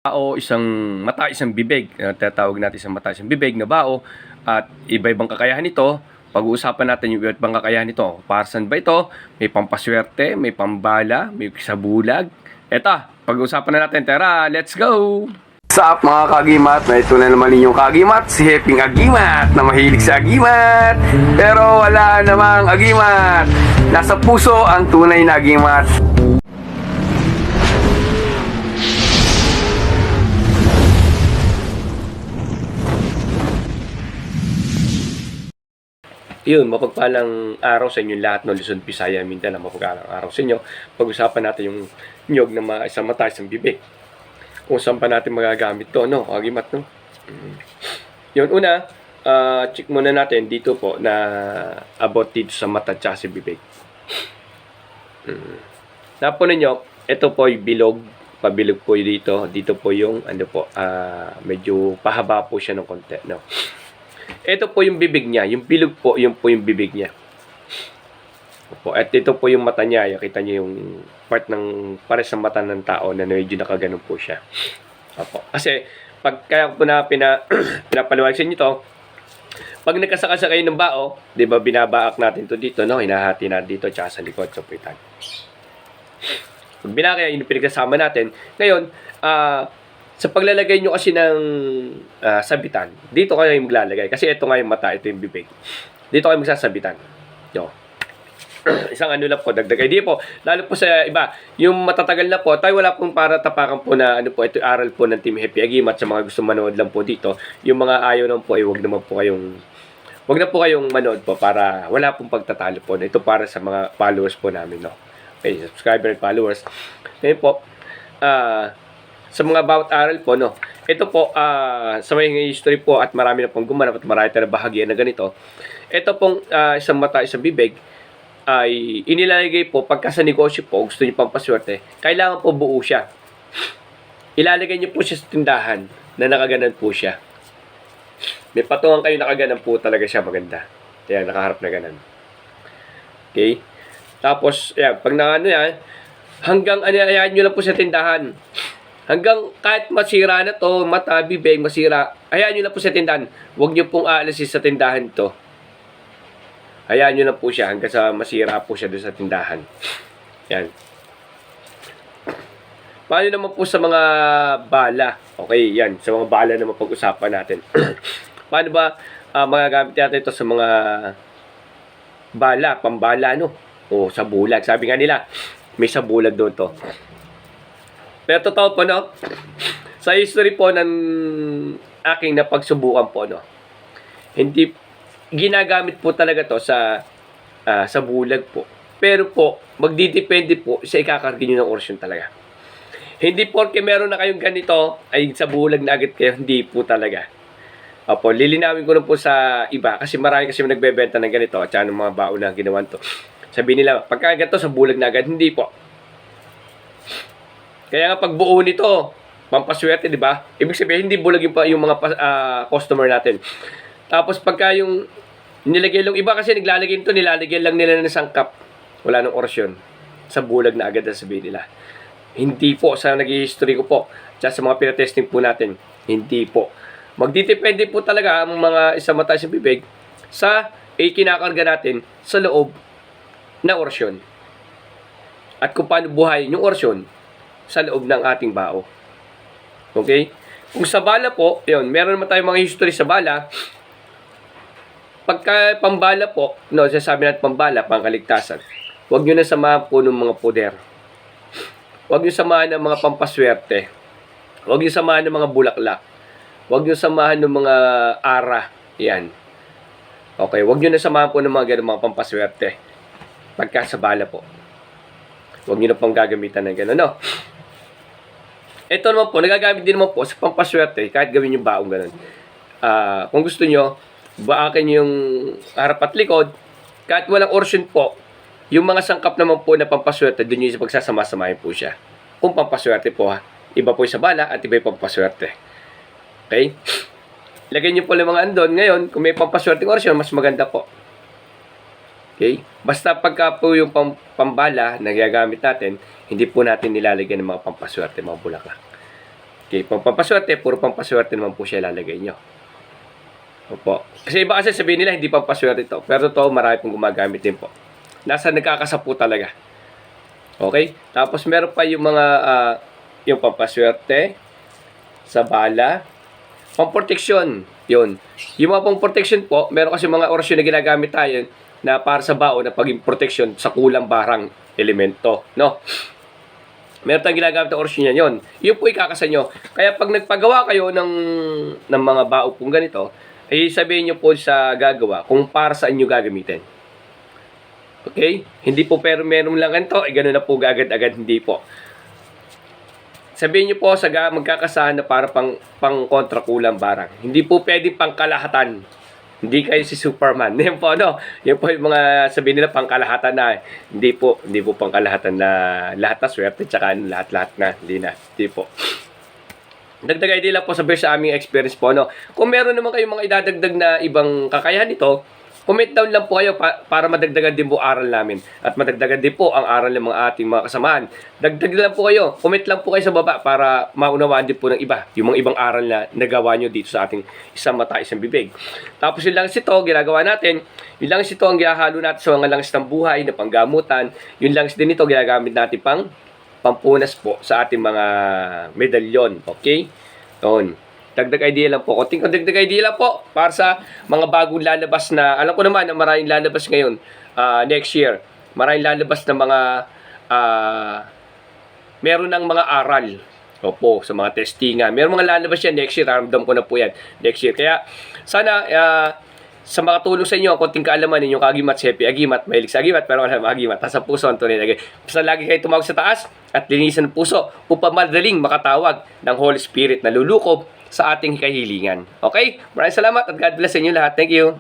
Bao, isang mata, isang bibig. Tatawag natin isang mata, isang bibig na bao. At iba-ibang kakayahan nito. Pag-uusapan natin yung iba-ibang kakayahan nito. Para saan ba ito? May pampaswerte, may pambala, may sabulag. Eto, pag-uusapan na natin. Tara, let's go! What's up mga kagimat? Na ito na naman ninyong kagimat, si Heping Agimat na mahilig sa agimat. Pero wala namang agimat. Nasa puso ang tunay na agimat. Yun, mapagpalang araw sa inyong lahat, no, Luzon, Visaya, Mindanao, mapagpalang araw sa inyo. Pag-usapan natin yung nyog na isang mata, isang bibig. Kung saan pa natin magagamit to, no, agimat, no. Yun, una, check muna natin dito po na about dito sa mata at sa bibig. Napo ninyo, ito po yung bilog, pabilog po dito. Dito po yung, medyo pahaba po siya ng konti, no. Ito po yung bibig niya. Yung bilog po, yun po yung bibig niya. Opo. At ito po yung mata niya. Kita niyo yung part ng pares ng mata ng tao na medyo nakaganon po siya. Opo. Kasi, kaya po na pinapaliwanag sa inyo to, pag nagkasakasa kayo ng bao, di ba binabaak natin to dito, no? Hinahati na dito, tsaka sa likod, sa puwitan. Pag binakaya, yun yung pinagkasama natin. Ngayon, sa paglalagay nyo kasi ng sabitan, dito kayo maglalagay. Kasi ito nga yung mata, ito yung bibig. Dito kayo magsasabitan. Yo. Isang ano lang po, dagdag. Di po, lalo po sa iba, yung matatagal na po, tayo wala pong para tapakan po na ito aral po ng Team Happy Agimat sa mga gusto manood lang po dito. Yung mga ayaw naman po, wag na po kayong manood po para wala pong pagtatalo po. Ito para sa mga followers po namin, no. Okay, subscriber and followers. Ngayon po, sa mga bawat aral po, no, ito po, sa may history po at marami na pong gumanap at marami tayong bahagyan na ganito. Ito pong isang mata, isang bibig, ay inilalagay po pagka sa negosyo po, gusto niyo pang paswerte, kailangan po buo siya. Ilalagay niyo po siya sa tindahan na nakaganan po siya. May patungan kayo nakaganan po talaga siya maganda. Ayan, nakaharap na ganan. Okay? Tapos, ayan, pag nakano yan, hanggang ayan nyo lang po sa tindahan. Hanggang kahit masira na to, mata, bibig, masira, hayaan nyo lang po sa tindahan. Huwag nyo pong aalisin sa tindahan to. Hayaan nyo lang po siya hanggang sa masira po siya doon sa tindahan. Yan. Paano naman po sa mga bala? Okay, yan. Sa mga bala naman pag-usapan natin. Paano ba magagamit natin ito sa mga bala, pambala, no? O sa bulag. Sabi nga nila, may sa bulag doon to. Pero totoo po, no? Sa history po ng aking napagsubukan po, no? Hindi, ginagamit po talaga to sa bulag po. Pero po, magdidepende po sa ikakarga nyo ng orasyon talaga. Hindi porke meron na kayong ganito, ay sa bulag na agad kayo, hindi po talaga. Opo, lilinawin ko lang po sa iba, kasi marami kasi nagbebenta ng ganito, at saka ng mga baon na ginawan to. Sabi nila, pagka ganito sa bulag na agad, hindi po. Kaya nga pagbuo nito, pampaswerte, di ba? Ibig sabihin, hindi bulag yung mga customer natin. Tapos pagka yung nilagay lang, iba kasi naglalagay nito, nilalagay lang nila ng sangkap. Wala nang orasyon. Sa bulag na agad na sabihin nila. Hindi po, sa nag-history ko po, tsaka sa mga pinatesting po natin, hindi po. Magdidepende po talaga ang mga isang mata sa bibig sa kinakarga natin sa loob na orasyon. At kung paano buhayin yung orasyon sa loob ng ating bao. Okay? Kung sa bala po, yun, meron naman tayong mga history sa bala. Pagka pambala po, no, sasabi natin pambala, pangkaligtasan, huwag nyo na samahan po ng mga poder. Huwag nyo samahan ng mga pampaswerte. Huwag nyo samahan ng mga bulaklak. Huwag nyo samahan ng mga ara. Yan. Okay, huwag nyo na samahan po ng mga ganun, mga pampaswerte. Pagka sa bala po. Huwag nyo na pang gagamitan ng gano'n, no? Ito naman po, nagagamit din naman po sa pampaswerte, kahit gawin yung baong gano'n. Kung gusto nyo, baakin yung harap at likod, kahit walang orasyon po, yung mga sangkap naman po na pampaswerte, doon yung pagsasama-samahin po siya. Kung pampaswerte po, ha. Iba po yung sa bala at iba yung pampaswerte. Okay? Lagay nyo po lang mga andon. Ngayon, kung may pampaswerte orasyon, mas maganda po. Okay? Basta pagka po yung pambala na gagamit natin, hindi po natin nilalagyan ng mga pampaswerte, mga bulaklak. Okay, pampaswerte, puro pampaswerte naman po siya lalagay nyo. Opo. Kasi iba kasi sabihin nila hindi pampaswerte ito. Pero to marami pong gumagamit din po. Nasa nagkakasa po talaga. Okay? Tapos meron pa yung mga yung pampaswerte sa bala, pamproteksyon. Yun. Yung mga pamproteksyon po, meron kasi mga orasyon na ginagamit tayo na para sa baon na paging proteksyon sa kulang barang elemento, no? Meron tayong ginagamit na orasyon yan, yun. Yun po ikakasa nyo. Kaya pag nagpagawa kayo ng mga bao pong ganito, ay sabihin nyo po sa gagawa kung para saan nyo gagamitin. Okay? Hindi po pero meron lang ganito, gano'n na po agad-agad, hindi po. Sabihin nyo po sa magkakasahan na para pang kontra kulang barang. Hindi po pwedeng pangkalahatan. Hindi kayo si Superman. Yan po, no? Yan po yung mga sabihin nila pangkalahatan na. Hindi po pangkalahatan na lahat na swerte tsaka lahat-lahat na. Hindi po. Dagdag idea lang po sabi sa aming experience po, no? Kung meron naman kayong mga idadagdag na ibang kakayahan nito, comment down lang po kayo para madagdagan din po aral namin. At madagdagan din po ang aral ng mga ating mga kasamahan. Dagdag lang po kayo. Comment lang po kayo sa baba para maunawaan din po ng iba. Yung mga ibang aral na nagawa nyo dito sa ating isang mata, isang bibig. Tapos yung langis ito, ginagawa natin. Yung langis ito ang ginahalo natin sa mga langis ng buhay na panggamutan. Yung langis din ito ginagamit natin pampunas po sa ating mga medalyon. Okay? Doon. Dagdag idea lang po. Konting dagdag idea lang po para sa mga bagong lalabas na, alam ko naman na maraming lalabas ngayon next year. Maraming lalabas na mga meron ng mga aral. Opo, sa mga testingan. Meron mga lalabas yan next year. Ramdam ko na po yan next year. Kaya sana sa mga tulong sa inyo, ang konting kaalaman ninyo, kagimat, si Happy Agimat, mahilig sa agimat, pero wala agimat, nasa puso, ang tunay na agimat. Basta lagi kayo tumawag sa taas at linisan ng puso upang madaling makatawag ng Holy Spirit na lulukob sa ating kahilingan. Okay? Maraming salamat at God bless sa inyo lahat. Thank you.